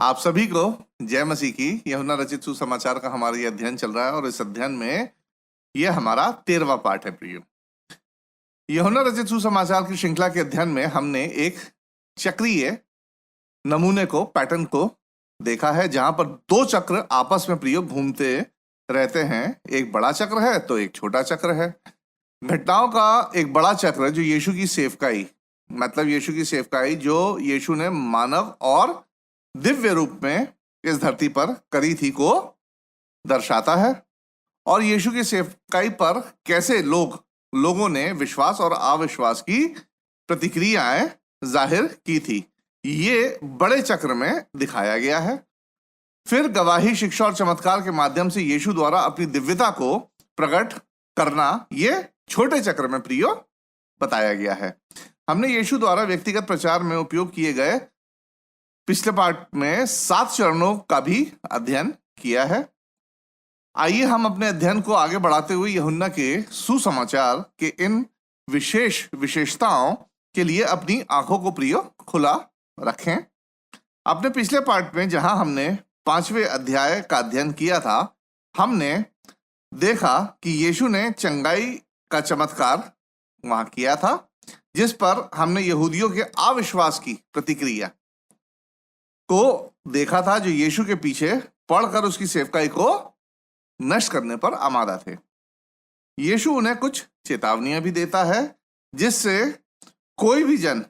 आप सभी को जय मसीह की। यूहन्ना रचित सुसमाचार का हमारा ये अध्ययन चल रहा है और इस अध्ययन में ये हमारा 13वां पाठ है। प्रियो, यूहन्ना रचित सुसमाचार की श्रृंखला के अध्ययन में हमने एक चक्रीय नमूने को, पैटर्न को देखा है, जहां पर दो चक्र आपस में प्रियो घूमते रहते हैं। एक बड़ा चक्र है तो एक छोटा चक्र है। घटनाओं का एक बड़ा चक्र जो यीशु की सेवकाई, मतलब यीशु की सेवकाई जो यीशु ने मानव और दिव्य रूप में इस धरती पर करी थी, को दर्शाता है। और यीशु की सेवकाई पर कैसे लोगों ने विश्वास और अविश्वास की प्रतिक्रियाएं जाहिर की थी, ये बड़े चक्र में दिखाया गया है। फिर गवाही, शिक्षा और चमत्कार के माध्यम से यीशु द्वारा अपनी दिव्यता को प्रकट करना, ये छोटे चक्र में प्रियो बताया गया है। हमने यीशु द्वारा व्यक्तिगत प्रचार में उपयोग किए गए पिछले पार्ट में 7 चरणों का भी अध्ययन किया है। आइए हम अपने अध्ययन को आगे बढ़ाते हुए यूहन्ना के सुसमाचार के इन विशेषताओं के लिए अपनी आंखों को प्रियो खुला रखें। अपने पिछले पार्ट में जहां हमने 5वें अध्याय का अध्ययन किया था, हमने देखा कि यीशु ने चंगाई का चमत्कार वहां किया था, जिस पर हमने यहूदियों के अविश्वास की प्रतिक्रिया को देखा था, जो यीशु के पीछे पढ़कर उसकी सेवकाई को नष्ट करने पर आमादा थे। यीशु उन्हें कुछ चेतावनियां भी देता है, जिससे कोई भी जन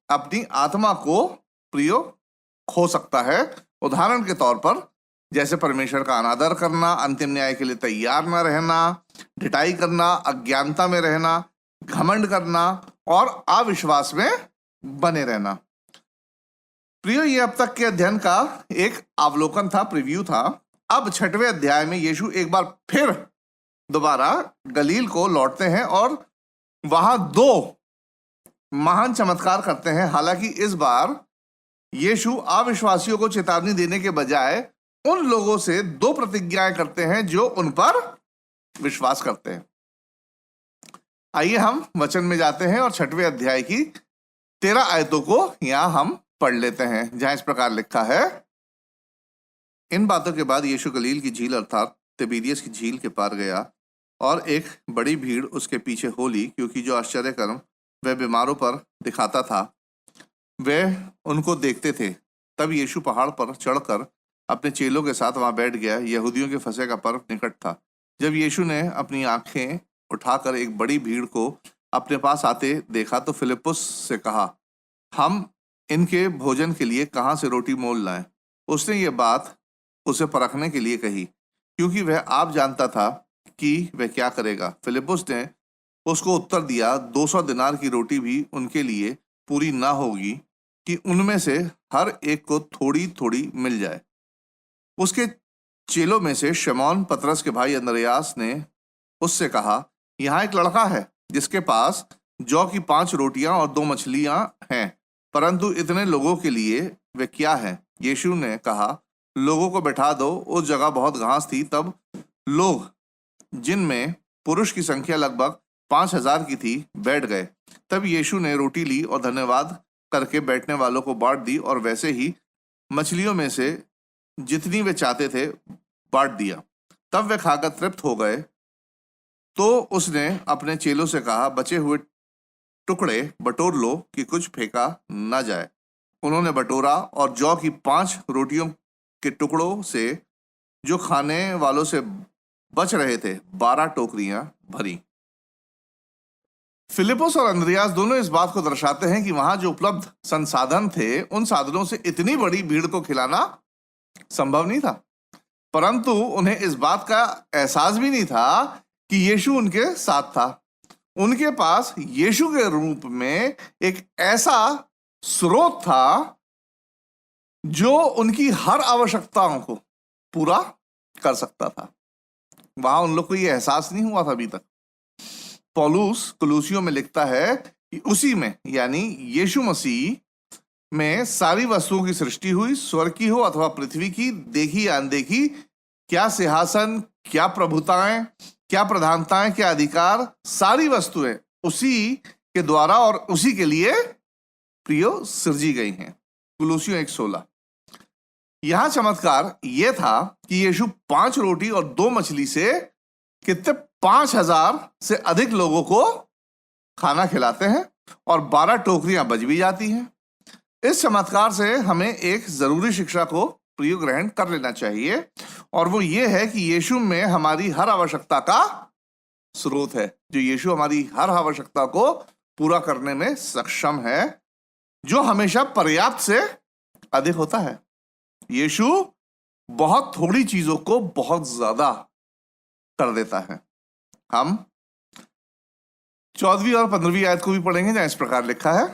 अपनी आत्मा को प्रियो खो सकता है। उदाहरण के तौर पर जैसे परमेश्वर का अनादर करना, अंतिम न्याय के लिए तैयार न रहना, ढिठाई करना, अज्ञानता में रहना, घमंड करना और अविश्वास में बने रहना। प्रियो, ये अब तक के अध्ययन का एक अवलोकन था, प्रीव्यू था। अब 6वें अध्याय में यीशु एक बार फिर दोबारा गलील को लौटते हैं और वहां 2 महान चमत्कार करते हैं। हालांकि इस बार यीशु अविश्वासियों को चेतावनी देने के बजाय उन लोगों से 2 प्रतिज्ञाएं करते हैं जो उन पर विश्वास करते हैं। आइए हम वचन में जाते हैं और 6वें अध्याय की 13 आयतों को यहां हम पढ़ लेते हैं, जहां इस प्रकार लिखा है। इन बातों के बाद यीशु गलील की झील अर्थात तिबिरियस की झील के पार गया और एक बड़ी भीड़ उसके पीछे हो ली, क्योंकि जो आश्चर्य कर्म वह बीमारों पर दिखाता था वे उनको देखते थे। तब यीशु पहाड़ पर चढ़कर अपने चेलों के साथ वहां बैठ गया। यहूदियों के फसह का पर्व निकट था। जब यीशु ने अपनी आंखें उठाकर एक बड़ी भीड़ को अपने पास आते देखा तो फिलिप्पुस से कहा, हम इनके भोजन के लिए कहाँ से रोटी मोल लाएं? उसने ये बात उसे परखने के लिए कही, क्योंकि वह आप जानता था कि वह क्या करेगा। फिलिप्पुस ने उसको उत्तर दिया, 200 दिनार की रोटी भी उनके लिए पूरी ना होगी कि उनमें से हर एक को थोड़ी थोड़ी मिल जाए। उसके चेलों में से शमौन पतरस के भाई अंद्रयास ने उससे कहा, यहाँ एक लड़का है जिसके पास जौ की 5 रोटियां और 2 मछलियां हैं, परंतु इतने लोगों के लिए वे क्या है? यीशु ने कहा, लोगों को बैठा दो। उस जगह बहुत घास थी। तब लोग, जिनमें पुरुष की संख्या लगभग 5000 की थी, बैठ गए। तब यीशु ने रोटी ली और धन्यवाद करके बैठने वालों को बांट दी, और वैसे ही मछलियों में से जितनी वे चाहते थे बांट दिया। तब वे खाकर तृप्त हो गए। तो उसने अपने चेलों से कहा, बचे हुए टुकड़े बटोर लो कि कुछ फेंका न जाए। उन्होंने बटोरा और जौ की 5 रोटियों के टुकड़ों से जो खाने वालों से बच रहे थे 12 टोकरियां भरी। फिलिप्पुस और अंद्रयास दोनों इस बात को दर्शाते हैं कि वहां जो उपलब्ध संसाधन थे, उन साधनों से इतनी बड़ी भीड़ को खिलाना संभव नहीं था। परंतु उन्हें इस बात का एहसास भी नहीं था कि यीशु उनके साथ था। उनके पास यीशु के रूप में एक ऐसा स्रोत था जो उनकी हर आवश्यकताओं को पूरा कर सकता था। वहां उन लोग को यह एहसास नहीं हुआ था अभी तक। पौलुस कुलूसियों में लिखता है कि उसी में, यानी यीशु मसीह में सारी वस्तुओं की सृष्टि हुई, स्वर्ग की हो अथवा पृथ्वी की, देखी या अनदेखी, क्या सिंहासन, क्या प्रभुताएं, क्या प्रधानताएं, क्या अधिकार, सारी वस्तुएं उसी के द्वारा और उसी के लिए प्रियो सृजी गई हैं। कुलूसियों 1:16। यहां चमत्कार यह था कि यीशु 5 रोटी और 2 मछली से कितने 5,000 से अधिक लोगों को खाना खिलाते हैं और 12 टोकरियां बच भी जाती हैं। इस चमत्कार से हमें एक जरूरी शिक्षा को प्रिय ग्रहण कर लेना चाहिए, और वो ये है कि यीशु में हमारी हर आवश्यकता का स्रोत है। जो यीशु हमारी हर आवश्यकता को पूरा करने में सक्षम है, जो हमेशा पर्याप्त से अधिक होता है। यीशु बहुत थोड़ी चीजों को बहुत ज्यादा कर देता है। हम 14वीं और 15वीं आयत को भी पढ़ेंगे, जहां इस प्रकार लिखा है,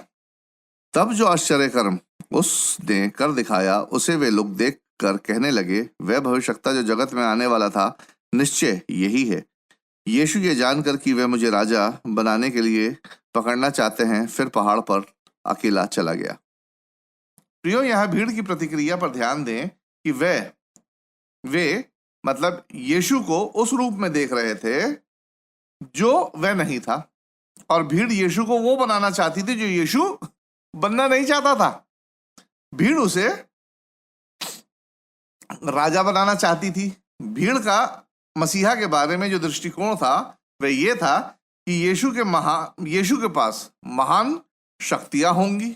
तब जो आश्चर्य कर्म उसने कर दिखाया उसे वे लोग देख कर कहने लगे, वह भविष्यवक्ता जो जगत में आने वाला था निश्चय यही है। यीशु ये जानकर कि वह मुझे राजा बनाने के लिए पकड़ना चाहते हैं, फिर पहाड़ पर अकेला चला गया। प्रियो, यहाँ भीड़ की प्रतिक्रिया पर ध्यान दें कि वे मतलब यीशु को उस रूप में देख रहे थे जो वह नहीं था, और भीड़ यीशु को वो बनाना चाहती थी जो यीशु बनना नहीं चाहता था। भीड़ उसे राजा बनाना चाहती थी। भीड़ का मसीहा के बारे में जो दृष्टिकोण था वह यह था कि यीशु के पास महान शक्तियां होंगी।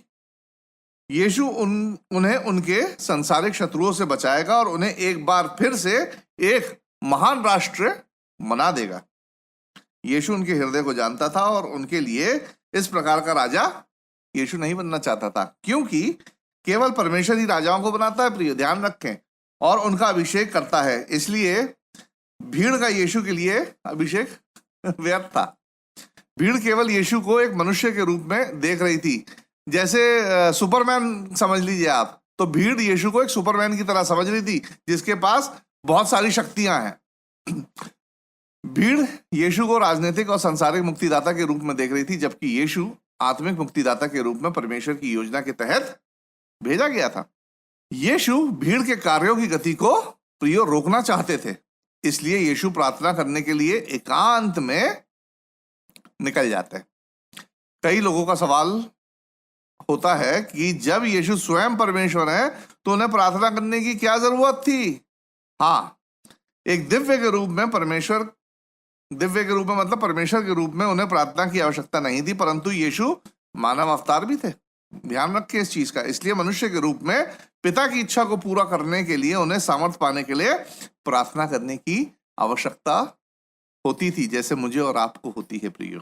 यीशु उन्हें उनके सांसारिक शत्रुओं से बचाएगा और उन्हें एक बार फिर से एक महान राष्ट्र बना देगा। यीशु उनके हृदय को जानता था और उनके लिए इस प्रकार का राजा यीशु नहीं बनना चाहता था, क्योंकि केवल परमेश्वर ही राजाओं को बनाता है, प्रिय ध्यान रखें, और उनका अभिषेक करता है। इसलिए भीड़ का यीशु के लिए अभिषेक व्यर्थ था। भीड़ केवल यीशु को एक मनुष्य के रूप में देख रही थी, जैसे सुपरमैन समझ लीजिए आप। तो भीड़ यीशु को एक सुपरमैन की तरह समझ रही थी जिसके पास बहुत सारी शक्तियां हैं। भीड़ यीशु को राजनीतिक और सांसारिक मुक्तिदाता के रूप में देख रही थी, जबकि यीशु आत्मिक मुक्तिदाता के रूप में परमेश्वर की योजना के तहत भेजा गया था। यीशु भीड़ के कार्यों की गति को प्रियो रोकना चाहते थे, इसलिए यीशु प्रार्थना करने के लिए एकांत में निकल जाते हैं। कई लोगों का सवाल होता है कि जब यीशु स्वयं परमेश्वर है तो उन्हें प्रार्थना करने की क्या जरूरत थी? हाँ, एक दिव्य के रूप में मतलब परमेश्वर के रूप में उन्हें प्रार्थना की आवश्यकता नहीं थी, परंतु यीशु मानव अवतार भी थे। ध्यान रखें इस चीज का। इसलिए मनुष्य के रूप में पिता की इच्छा को पूरा करने के लिए उन्हें सामर्थ्य पाने के लिए प्रार्थना करने की आवश्यकता होती थी, जैसे मुझे और आपको होती है। प्रियो,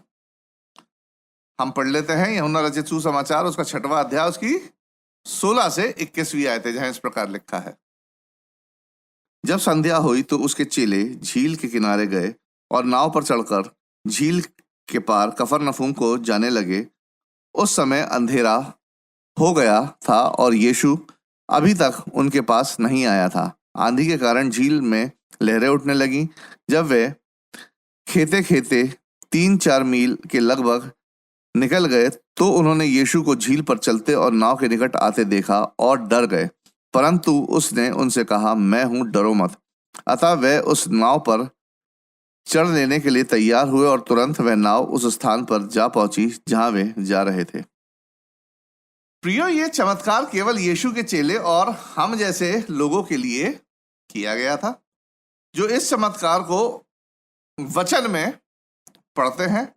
हम पढ़ लेते हैं यूहन्ना रचित सुसमाचार, उसका 6वां अध्याय, उसकी 16 से 21वीं आयत है, जहां इस प्रकार लिखा है, जब संध्या हुई तो उसके चेले झील के किनारे गए और नाव पर चढ़कर झील के पार कफरनहूम को जाने लगे। उस समय अंधेरा हो गया था और यीशु अभी तक उनके पास नहीं आया था। आंधी के कारण झील में लहरें उठने लगीं। जब वे खेते खेते 3-4 मील के लगभग निकल गए तो उन्होंने यीशु को झील पर चलते और नाव के निकट आते देखा और डर गए, परंतु उसने उनसे कहा, मैं हूं, डरो मत। अतः वे उस नाव पर चढ़ लेने के लिए तैयार हुए और तुरंत वह नाव उस स्थान पर जा पहुंची जहां वे जा रहे थे। प्रियो, ये चमत्कार केवल यीशु के चेले और हम जैसे लोगों के लिए किया गया था, जो इस चमत्कार को वचन में पढ़ते हैं।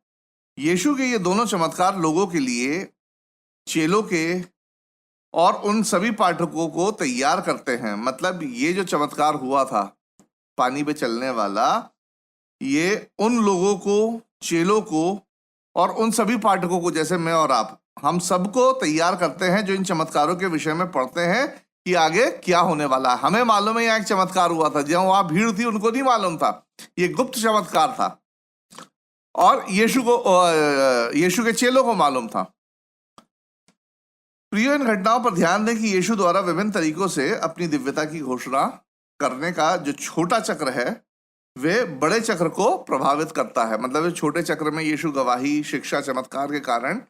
यीशु के ये दोनों चमत्कार लोगों के लिए, चेलों के और उन सभी पाठकों को तैयार करते हैं। मतलब ये जो चमत्कार हुआ था पानी पे चलने वाला, ये उन लोगों को, चेलों को और उन सभी पाठकों को, जैसे मैं और आप, हम सबको तैयार करते हैं जो इन चमत्कारों के विषय में पढ़ते हैं कि आगे क्या होने वाला है। हमें मालूम है यहाँ एक चमत्कार हुआ था, जहाँ वहां भीड़ थी उनको नहीं मालूम था। ये गुप्त चमत्कार था और यीशु के चेलों को मालूम था। प्रिय, इन घटनाओं पर ध्यान दें कि यीशु द्वारा विभिन्न तरीकों से अपनी दिव्यता की घोषणा करने का जो छोटा चक्र है वे बड़े चक्र को प्रभावित करता है। मतलब इस छोटे चक्र में यीशु गवाही, शिक्षा, चमत्कार के कारण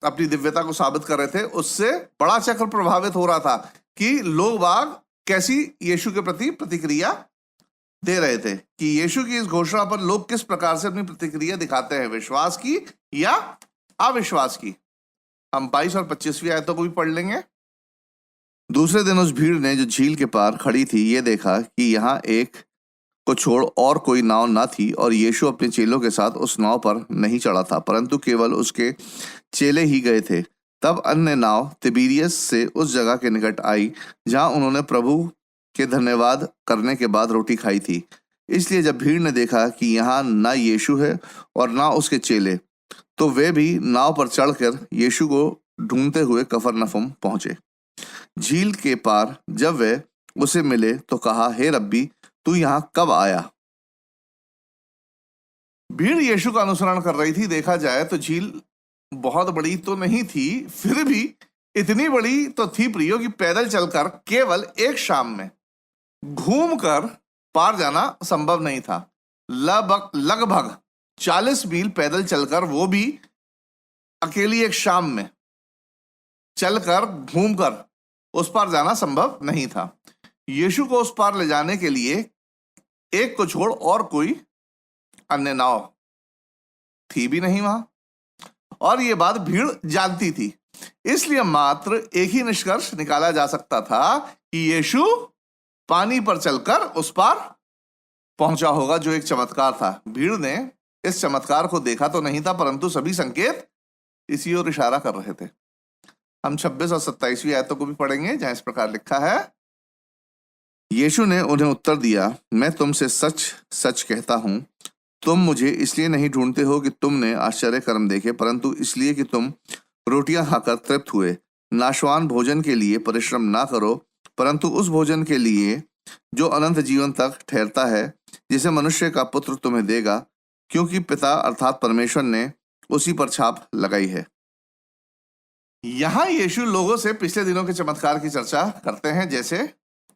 अपनी दिव्यता को साबित कर रहे थे। उससे बड़ा चक्र प्रभावित हो रहा था कि लोग बाग कैसी यीशु के प्रति प्रतिक्रिया दे रहे थे, कि यीशु की इस घोषणा पर लोग किस प्रकार से अपनी प्रतिक्रिया दिखाते हैं, विश्वास की या अविश्वास की। हम 22 और 25वीं आयतों को भी पढ़ लेंगे। दूसरे दिन उस भीड़ ने जो झील के पार खड़ी थी ये देखा कि यहाँ एक को छोड़ और कोई नाव न थी और यीशु अपने चेलों के साथ उस नाव पर नहीं चढ़ा था, परंतु केवल उसके चेले ही गए थे। तब अन्य नाव तिबिरियस से उस जगह के निकट आई जहां उन्होंने प्रभु के धन्यवाद करने के बाद रोटी खाई थी। इसलिए जब भीड़ ने देखा कि यहाँ ना यीशु है और ना उसके चेले, तो वे भी नाव पर चढ़कर यीशु को ढूंढते हुए कफरनहूम पहुंचे। झील के पार जब वे उसे मिले तो कहा, हे रब्बी, तू यहाँ कब आया? भीड़ यीशु का अनुसरण कर रही थी। देखा जाए तो झील बहुत बड़ी तो नहीं थी, फिर भी इतनी बड़ी तो थी प्रियो कि पैदल चलकर केवल एक शाम में घूमकर पार जाना संभव नहीं था। लगभग 40 मील पैदल चलकर, वो भी अकेली एक शाम में चलकर घूमकर उस पार जाना संभव नहीं था। यीशु को उस पार ले जाने के लिए एक को छोड़ और कोई अन्य नाव थी भी नहीं वहां, और ये बात भीड़ जानती थी। इसलिए मात्र एक ही निष्कर्ष निकाला जा सकता था कि यीशु पानी पर चलकर उस पार पहुंचा होगा, जो एक चमत्कार था। भीड़ ने इस चमत्कार को देखा तो नहीं था, परंतु सभी संकेत इसी ओर इशारा कर रहे थे। हम 26 और 27वीं आयतों को भी पढ़ेंगे, जहां इस प्रकार लिखा है, यीशु ने उन्हें उत्तर दिया, मैं तुमसे सच सच कहता हूं, तुम मुझे इसलिए नहीं ढूंढते हो कि तुमने आश्चर्य कर्म देखे, परंतु इसलिए कि तुम रोटियां खाकर तृप्त हुए। नाशवान भोजन के लिए परिश्रम ना करो, परंतु उस भोजन के लिए जो अनंत जीवन तक ठहरता है, जिसे मनुष्य का पुत्र तुम्हें देगा, क्योंकि पिता अर्थात परमेश्वर ने उसी पर छाप लगाई है। यहां यीशु लोगों से पिछले दिनों के चमत्कार की चर्चा करते हैं। जैसे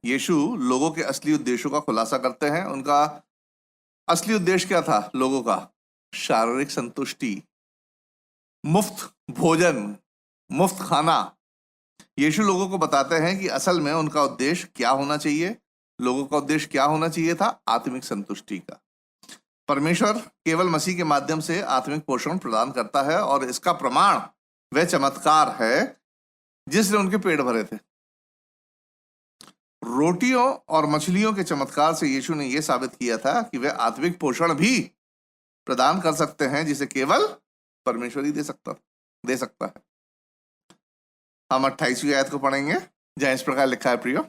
यीशु लोगों के असली उद्देश्यों का खुलासा करते हैं। उनका असली उद्देश्य क्या था? लोगों का शारीरिक संतुष्टि, मुफ्त भोजन, मुफ्त खाना। यीशु लोगों को बताते हैं कि असल में उनका उद्देश्य क्या होना चाहिए। लोगों का उद्देश्य क्या होना चाहिए था? आत्मिक संतुष्टि का। परमेश्वर केवल मसीह के माध्यम से आत्मिक पोषण प्रदान करता है, और इसका प्रमाण वह चमत्कार है जिसने उनके पेट भरे थे। रोटियों और मछलियों के चमत्कार से यीशु ने यह साबित किया था कि वह आत्मिक पोषण भी प्रदान कर सकते हैं, जिसे केवल परमेश्वर ही दे सकता है। हम 28वीं आयत को पढ़ेंगे, जहां इस प्रकार लिखा है, प्रियो,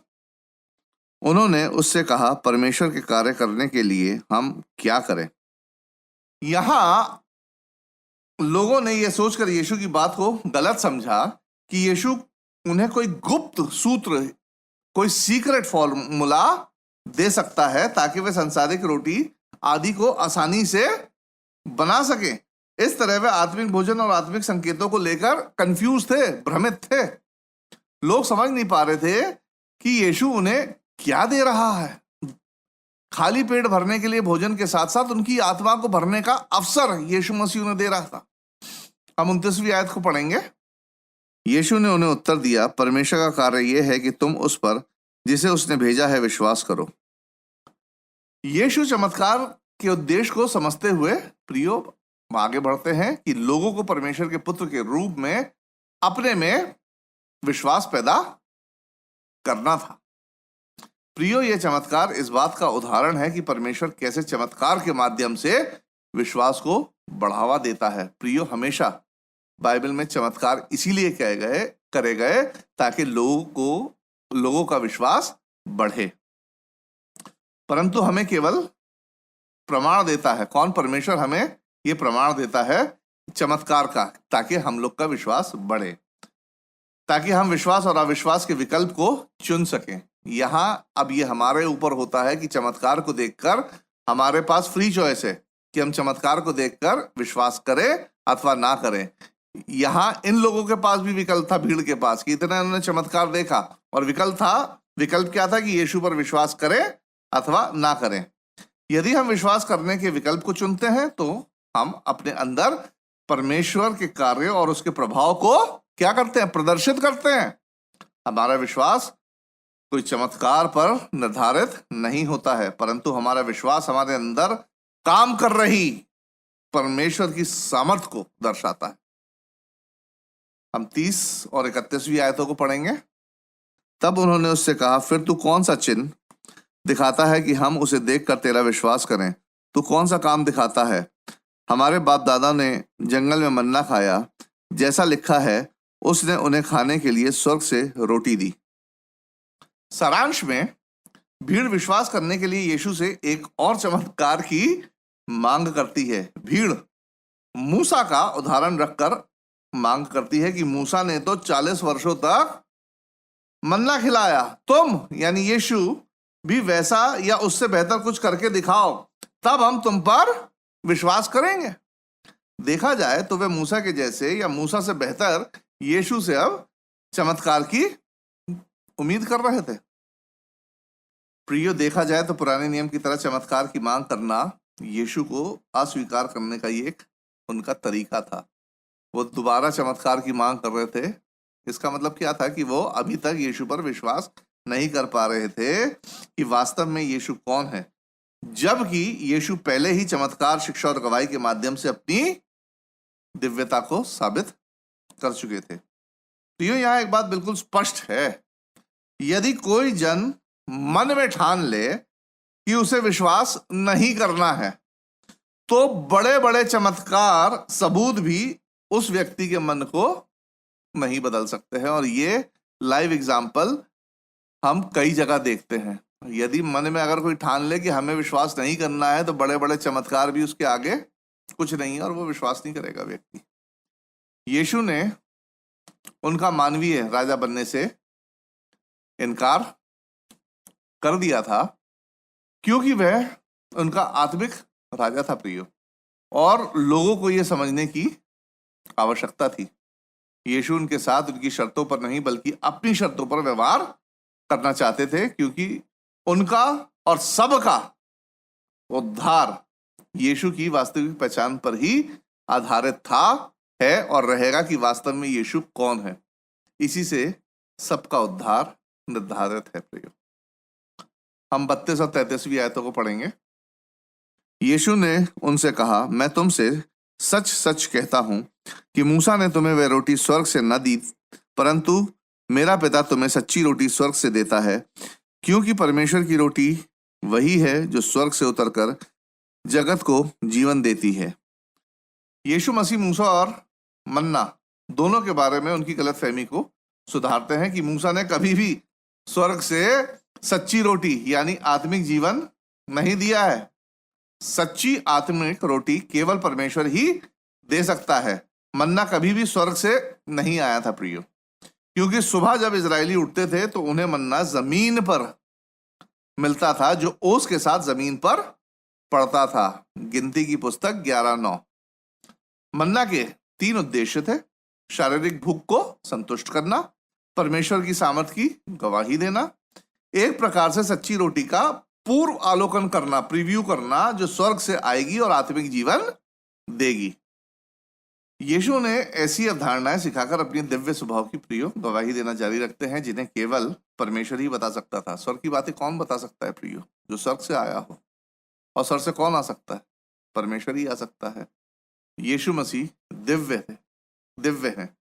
उन्होंने उससे कहा, परमेश्वर के कार्य करने के लिए हम क्या करें? यहां लोगों ने यह सोचकर यीशु की बात को गलत समझा कि यीशु उन्हें कोई गुप्त सूत्र, कोई सीक्रेट फॉर्मूला दे सकता है ताकि वे संसारिक रोटी आदि को आसानी से बना सके। इस तरह वे आत्मिक भोजन और आत्मिक संकेतों को लेकर कंफ्यूज थे, भ्रमित थे। लोग समझ नहीं पा रहे थे कि यीशु उन्हें क्या दे रहा है। खाली पेट भरने के लिए भोजन के साथ साथ उनकी आत्मा को भरने का अवसर यीशु मसीह उन्हें दे रहा था। हम 29वीं आयत को पढ़ेंगे। यीशु ने उन्हें उत्तर दिया, परमेश्वर का कार्य यह है कि तुम उस पर जिसे उसने भेजा है विश्वास करो। यीशु चमत्कार के उद्देश्य को समझते हुए प्रियो आगे बढ़ते हैं कि लोगों को परमेश्वर के पुत्र के रूप में अपने में विश्वास पैदा करना था। प्रियो, यह चमत्कार इस बात का उदाहरण है कि परमेश्वर कैसे चमत्कार के माध्यम से विश्वास को बढ़ावा देता है। प्रियो, हमेशा बाइबल में चमत्कार इसीलिए करे गए ताकि लोगों का विश्वास बढ़े। परंतु हमें केवल प्रमाण देता है। कौन? परमेश्वर हमें ये प्रमाण देता है चमत्कार का, ताकि हम लोग का विश्वास बढ़े, ताकि हम विश्वास और अविश्वास के विकल्प को चुन सकें। यहां अब ये हमारे ऊपर होता है कि चमत्कार को देखकर हमारे पास फ्री चॉइस है कि हम चमत्कार को देखकर विश्वास करें अथवा ना करें। यहां इन लोगों के पास भी विकल्प था, भीड़ के पास, कि इतना उन्होंने चमत्कार देखा और विकल्प क्या था? कि यीशु पर विश्वास करें अथवा ना करें। यदि हम विश्वास करने के विकल्प को चुनते हैं तो हम अपने अंदर परमेश्वर के कार्य और उसके प्रभाव को क्या करते हैं? प्रदर्शित करते हैं। हमारा विश्वास कोई चमत्कार पर निर्धारित नहीं होता है, परंतु हमारा विश्वास हमारे अंदर काम कर रही परमेश्वर की सामर्थ्य को दर्शाता है। हम 30 और 31वीं आयतों को पढ़ेंगे, तब उन्होंने उससे कहा, फिर तू कौन सा चिन्ह दिखाता है कि हम उसे देखकर तेरा विश्वास करें? तू कौन सा काम दिखाता है? हमारे बाप दादा ने जंगल में मन्ना खाया, जैसा लिखा है, उसने उन्हें खाने के लिए स्वर्ग से रोटी दी। सारांश में भीड़ विश्वास करने के लिए यीशु से एक और चमत्कार की मांग करती है। भीड़ मूसा का उदाहरण रखकर मांग करती है कि मूसा ने तो 40 वर्षों तक मन्ना खिलाया, तुम यानी यीशु भी वैसा या उससे बेहतर कुछ करके दिखाओ, तब हम तुम पर विश्वास करेंगे। देखा जाए तो वे मूसा के जैसे या मूसा से बेहतर यीशु से अब चमत्कार की उम्मीद कर रहे थे। प्रियो, देखा जाए तो पुराने नियम की तरह चमत्कार की मांग करना यीशु को अस्वीकार करने का ही एक उनका तरीका था। वो दोबारा चमत्कार की मांग कर रहे थे। इसका मतलब क्या था कि वो अभी तक यीशु पर विश्वास नहीं कर पा रहे थे कि वास्तव में यीशु कौन है, जबकि यीशु पहले ही चमत्कार, शिक्षा और गवाही के माध्यम से अपनी दिव्यता को साबित कर चुके थे। तो यहां एक बात बिल्कुल स्पष्ट है, यदि कोई जन मन में ठान ले कि उसे विश्वास नहीं करना है, तो बड़े बड़े चमत्कार, सबूत भी उस व्यक्ति के मन को नहीं बदल सकते हैं। और ये लाइव एग्जाम्पल हम कई जगह देखते हैं। यदि मन में अगर कोई ठान ले कि हमें विश्वास नहीं करना है, तो बड़े बड़े चमत्कार भी उसके आगे कुछ नहीं है और वो विश्वास नहीं करेगा व्यक्ति। यीशु ने उनका मानवीय राजा बनने से इनकार कर दिया था, क्योंकि वह उनका आत्मिक राजा था प्रियो, और लोगों को यह समझने की आवश्यकता थी। यीशु उनके साथ उनकी शर्तों पर नहीं बल्कि अपनी शर्तों पर व्यवहार करना चाहते थे, क्योंकि उनका और सबका उद्धार यीशु की वास्तविक पहचान पर ही आधारित था, है और रहेगा कि वास्तव में यीशु कौन है। इसी से सबका उद्धार निर्धारित है प्रियो। हम 32 और 33वीं आयतों को पढ़ेंगे। यीशु ने उनसे कहा, मैं तुमसे सच सच कहता हूं कि मूसा ने तुम्हें वह रोटी स्वर्ग से न दी, परंतु मेरा पिता तुम्हें सच्ची रोटी स्वर्ग से देता है, क्योंकि परमेश्वर की रोटी वही है जो स्वर्ग से उतरकर जगत को जीवन देती है। यीशु मसीह मूसा और मन्ना दोनों के बारे में उनकी गलतफहमी को सुधारते हैं कि मूसा ने कभी भी स्वर्ग से सच्ची रोटी यानी आत्मिक जीवन नहीं दिया है। सच्ची आत्मिक रोटी केवल परमेश्वर ही दे सकता है। मन्ना कभी भी स्वर्ग से नहीं आया था प्रियो, क्योंकि सुबह जब इजरायली उठते थे तो उन्हें मन्ना जमीन पर मिलता था, जो ओस के साथ जमीन पर पड़ता था। गिनती की पुस्तक 11:9। मन्ना के 3 उद्देश्य थे: शारीरिक भूख को संतुष्ट करना, परमेश्वर की सामर्थ की गवाही देना, एक प्रकार से सच्ची रोटी का पूर्व आलोकन करना, प्रीव्यू करना, जो स्वर्ग से आएगी और आत्मिक जीवन देगी। यीशु ने ऐसी अवधारणाएं सिखाकर अपनी दिव्य स्वभाव की प्रियो गवाही देना जारी रखते हैं, जिन्हें केवल परमेश्वर ही बता सकता था। स्वर्ग की बातें कौन बता सकता है प्रियो? जो स्वर्ग से आया हो। और स्वर्ग से कौन आ सकता है? परमेश्वर ही आ सकता है। यीशु मसीह दिव्य हैं,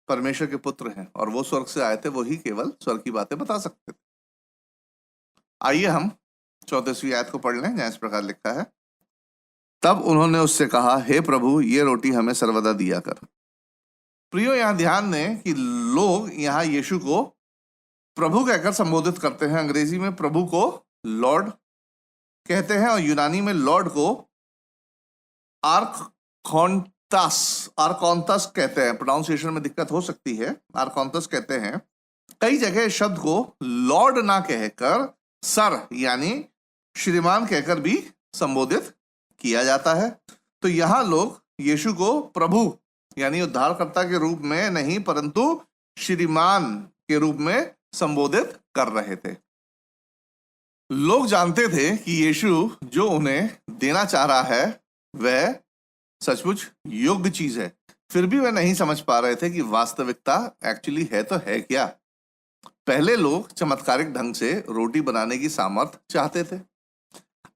परमेश्वर के पुत्र हैं, और वो स्वर्ग से आए थे, वो ही केवल स्वर्ग की बातें बता सकते थे। आइए हम 34वीं आयत को पढ़ लें, जहां इस प्रकार लिखा है, तब उन्होंने उससे कहा, हे प्रभु, ये रोटी हमें सर्वदा दिया कर। प्रियो, यहां ध्यान दें कि लोग यहां यीशु को प्रभु कहकर संबोधित करते हैं। अंग्रेजी में प्रभु को लॉर्ड कहते हैं और यूनानी में लॉर्ड को आर्कोंतस कहते हैं। प्रोनाउंसिएशन में दिक्कत हो सकती है, आर्कोंतस कहते हैं। कई जगह शब्द को लॉर्ड ना कहकर सर यानी श्रीमान कहकर भी संबोधित किया जाता है। तो यहां लोग यीशु को प्रभु यानी उद्धारकर्ता के रूप में नहीं, परंतु श्रीमान के रूप में संबोधित कर रहे थे। लोग जानते थे कि यीशु जो उन्हें देना चाह रहा है वह सचमुच योग्य चीज है, फिर भी वे नहीं समझ पा रहे थे कि वास्तविकता एक्चुअली है तो है क्या। पहले लोग चमत्कारिक ढंग से रोटी बनाने की सामर्थ चाहते थे।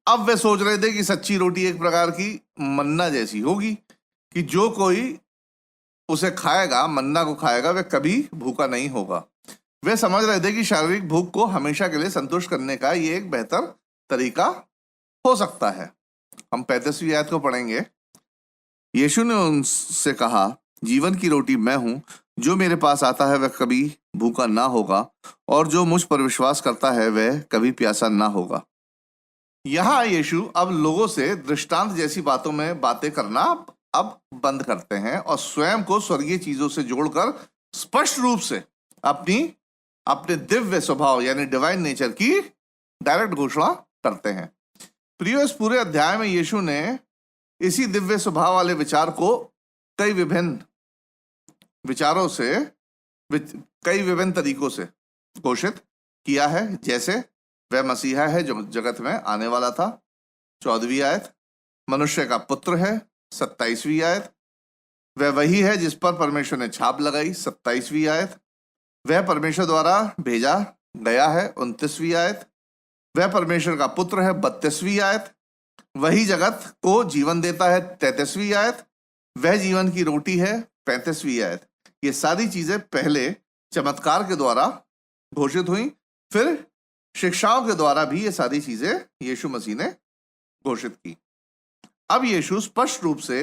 अब वे सोच रहे थे कि सच्ची रोटी एक प्रकार की मन्ना जैसी होगी, कि जो कोई उसे खाएगा, मन्ना को खाएगा, वह कभी भूखा नहीं होगा। वे समझ रहे थे कि शारीरिक भूख को हमेशा के लिए संतुष्ट करने का ये एक बेहतर तरीका हो सकता है। हम 35वीं आयत को पढ़ेंगे। यीशु ने उनसे कहा, जीवन की रोटी मैं हूं, जो मेरे पास आता है वह कभी भूखा ना होगा, और जो मुझ पर विश्वास करता है वह कभी प्यासा ना होगा। यहाँ यीशु अब लोगों से दृष्टांत जैसी बातों में बातें करना अब बंद करते हैं और स्वयं को स्वर्गीय चीजों से जोड़कर स्पष्ट रूप से अपने दिव्य स्वभाव यानी डिवाइन नेचर की डायरेक्ट घोषणा करते हैं। प्रियो, इस पूरे अध्याय में यीशु ने इसी दिव्य स्वभाव वाले विचार को कई विभिन्न विचारों से कई विभिन्न तरीकों से घोषित किया है। जैसे वह मसीहा है जो जगत में आने वाला था, 14वीं आयत। मनुष्य का पुत्र है, 27वीं आयत। वह वही है जिस पर परमेश्वर ने छाप लगाई, 27वीं आयत। वह परमेश्वर द्वारा भेजा गया है, 29वीं आयत। वह परमेश्वर का पुत्र है, 32वीं आयत। वही जगत को जीवन देता है, 33वीं आयत। वह जीवन की रोटी है, 35वीं आयत। ये सारी चीजें पहले चमत्कार के द्वारा घोषित हुई, फिर शिक्षाओं के द्वारा भी ये सारी चीजें यीशु मसीह ने घोषित की। अब यीशु स्पष्ट रूप से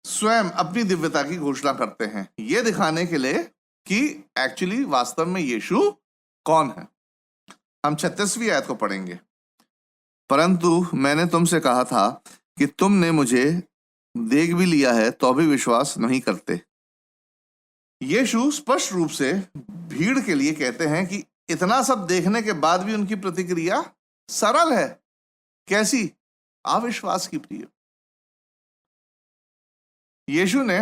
स्वयं अपनी दिव्यता की घोषणा करते हैं, ये दिखाने के लिए कि एक्चुअली वास्तव में यीशु कौन है। हम 36वीं आयत को पढ़ेंगे। परंतु मैंने तुमसे कहा था कि तुमने मुझे देख भी लिया है तो भी विश्वास नहीं करते। यीशु स्पष्ट रूप से भीड़ के लिए कहते हैं कि इतना सब देखने के बाद भी उनकी प्रतिक्रिया सरल है। कैसी? अविश्वास की। प्रिय, यीशु ने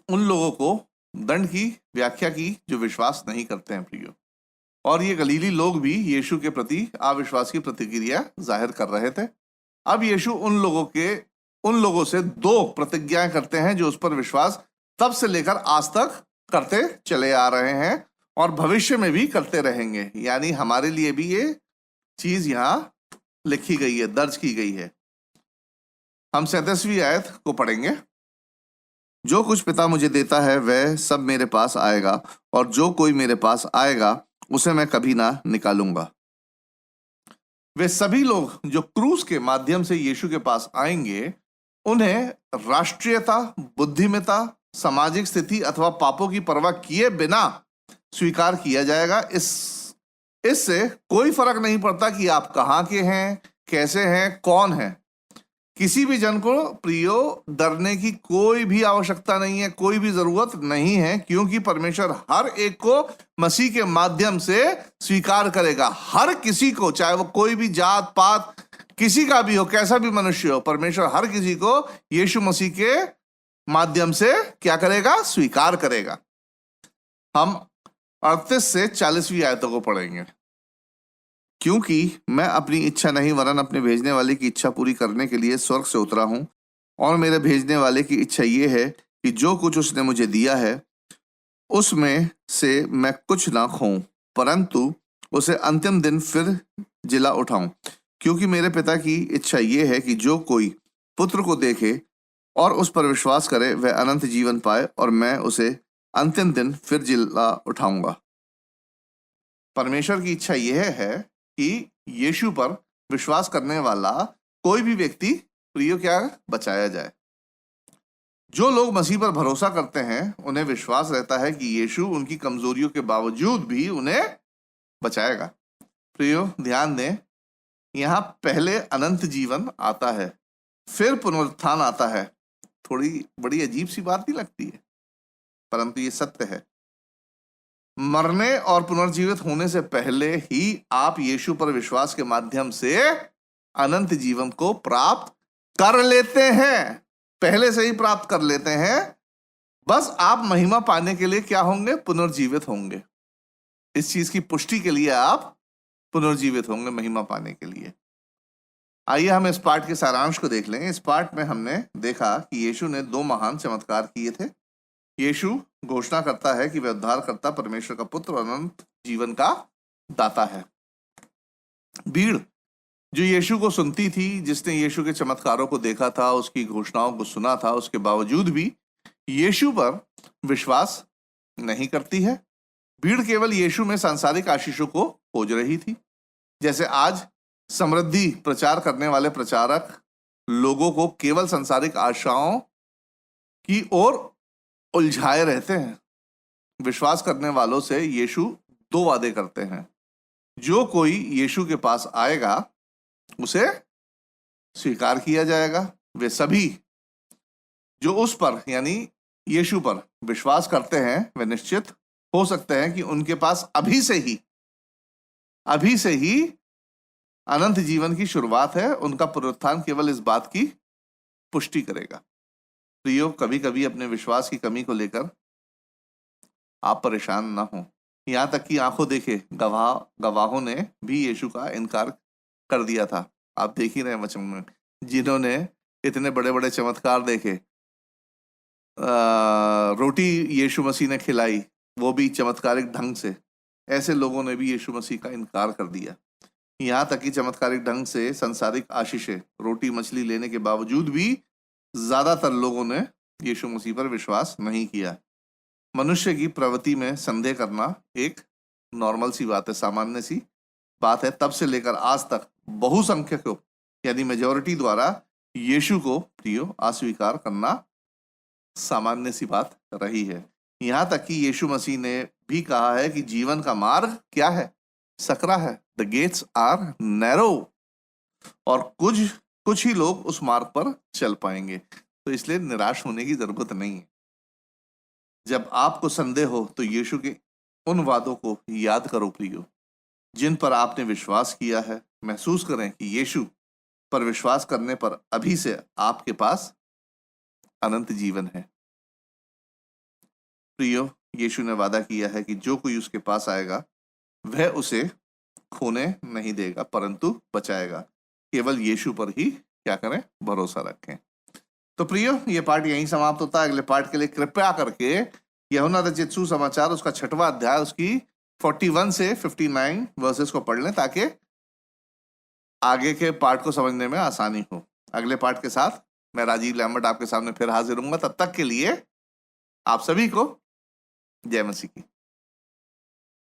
उन लोगों को दंड की व्याख्या की जो विश्वास नहीं करते हैं प्रियो, और ये गलीली लोग भी यीशु के प्रति अविश्वास की प्रतिक्रिया जाहिर कर रहे थे। अब यीशु उन लोगों से दो प्रतिज्ञाएं करते हैं जो उस पर विश्वास तब से लेकर आज तक करते चले आ रहे हैं और भविष्य में भी करते रहेंगे। यानी हमारे लिए भी ये चीज यहां लिखी गई है, दर्ज की गई है। हम 37वीं आयत को पढ़ेंगे। जो कुछ पिता मुझे देता है वह सब मेरे पास आएगा, और जो कोई मेरे पास आएगा उसे मैं कभी ना निकालूंगा। वे सभी लोग जो क्रूस के माध्यम से यीशु के पास आएंगे, उन्हें राष्ट्रीयता, बुद्धिमत्ता, सामाजिक स्थिति अथवा पापों की परवाह किए बिना स्वीकार किया जाएगा। इससे कोई फर्क नहीं पड़ता कि आप कहाँ के हैं, कैसे हैं, कौन हैं। किसी भी जन को प्रियो डरने की कोई भी आवश्यकता नहीं है, कोई भी जरूरत नहीं है, क्योंकि परमेश्वर हर एक को मसीह के माध्यम से स्वीकार करेगा। हर किसी को, चाहे वो कोई भी जात पात किसी का भी हो, कैसा भी मनुष्य हो, परमेश्वर हर किसी को यीशु मसीह के माध्यम से क्या करेगा? स्वीकार करेगा। हम 38 से 40वीं आयतों को पढ़ेंगे। क्योंकि मैं अपनी इच्छा नहीं वरन अपने भेजने वाले की इच्छा पूरी करने के लिए स्वर्ग से उतरा हूं, और मेरे भेजने वाले की इच्छा ये है कि जो कुछ उसने मुझे दिया है उसमें से मैं कुछ ना खोऊं, परंतु उसे अंतिम दिन फिर जिला उठाऊं। क्योंकि मेरे पिता की इच्छा ये है कि जो कोई पुत्र को देखे और उस पर विश्वास करे वह अनंत जीवन पाए, और मैं उसे अंतिम दिन फिर जिला उठाऊंगा। परमेश्वर की इच्छा यह है कि यीशु पर विश्वास करने वाला कोई भी व्यक्ति प्रियो क्या बचाया जाए। जो लोग मसीह पर भरोसा करते हैं उन्हें विश्वास रहता है कि यीशु उनकी कमजोरियों के बावजूद भी उन्हें बचाएगा। प्रियो ध्यान दें, यहां पहले अनंत जीवन आता है, फिर पुनरुत्थान आता है। थोड़ी बड़ी अजीब सी बात नहीं लगती है, परंतु ये सत्य है। मरने और पुनर्जीवित होने से पहले ही आप यीशु पर विश्वास के माध्यम से अनंत जीवन को प्राप्त कर लेते हैं। पहले से ही प्राप्त कर लेते हैं। बस आप महिमा पाने के लिए क्या होंगे? पुनर्जीवित होंगे। इस चीज की पुष्टि के लिए आप पुनर्जीवित होंगे महिमा पाने के लिए। आइए हम इस पाठ के सारांश को देख लें। इस पाठ में हमने देखा कि यीशु ने 2 महान चमत्कार किए थे। यीशु घोषणा करता है कि वह उद्धारकर्ता, परमेश्वर का पुत्र और अनंत जीवन का दाता है। भीड़ जो यीशु को सुनती थी, जिसने यीशु के चमत्कारों को देखा था, उसकी घोषणाओं को सुना था, उसके बावजूद भी यीशु पर विश्वास नहीं करती है। भीड़ केवल यीशु में सांसारिक आशीषों को खोज रही थी। जैसे आज समृद्धि प्रचार करने वाले प्रचारक लोगों को केवल सांसारिक आशाओं की ओर उलझाए रहते हैं। विश्वास करने वालों से यीशु दो वादे करते हैं। जो कोई यीशु के पास आएगा उसे स्वीकार किया जाएगा। वे सभी जो उस पर यानी यीशु पर विश्वास करते हैं वे निश्चित हो सकते हैं कि उनके पास अभी से ही अनंत जीवन की शुरुआत है। उनका पुनरुत्थान केवल इस बात की पुष्टि करेगा। प्रियो, कभी कभी अपने विश्वास की कमी को लेकर आप परेशान ना हो। यहां तक कि आंखों देखे गवाहों ने भी यीशु का इनकार कर दिया था। आप देख ही रहे हैं वचन में, जिन्होंने इतने बड़े बड़े चमत्कार देखे, रोटी यीशु मसीह ने खिलाई, वो भी चमत्कारिक ढंग से, ऐसे लोगों ने भी यीशु मसीह का इनकार कर दिया। यहाँ तक कि चमत्कारिक ढंग से संसारिक आशीषें, रोटी मछली लेने के बावजूद भी ज्यादातर लोगों ने यीशु मसीह पर विश्वास नहीं किया। मनुष्य की प्रवृत्ति में संदेह करना एक नॉर्मल सी बात है, सामान्य सी बात है। तब से लेकर आज तक बहुसंख्यकों यानी मेजॉरिटी द्वारा यीशु को प्रियो अस्वीकार करना सामान्य सी बात रही है। यहाँ तक कि यीशु मसीह ने भी कहा है कि जीवन का मार्ग क्या है? सकरा है। द गेट्स आर नैरो, और कुछ ही लोग उस मार्ग पर चल पाएंगे। तो इसलिए निराश होने की जरूरत नहीं है। जब आपको संदेह हो तो यीशु के उन वादों को याद करो प्रियो, जिन पर आपने विश्वास किया है। महसूस करें कि यीशु पर विश्वास करने पर अभी से आपके पास अनंत जीवन है। प्रियो, यीशु ने वादा किया है कि जो कोई उसके पास आएगा वह उसे खोने नहीं देगा परंतु बचाएगा। केवल यीशु पर ही क्या करें? भरोसा रखें। तो प्रियो, ये पाठ यहीं समाप्त होता है। अगले पाठ के लिए कृपया करके यूहन्ना रचित सुसमाचार उसका 6वां अध्याय उसकी 41 से 59 वर्सेस को पढ़ लें, ताकि आगे के पाठ को समझने में आसानी हो। अगले पाठ के साथ मैं राजीव लैम्बर्ट आपके सामने फिर हाजिर हूंगा। तब तक के लिए आप सभी को जय मसीह की।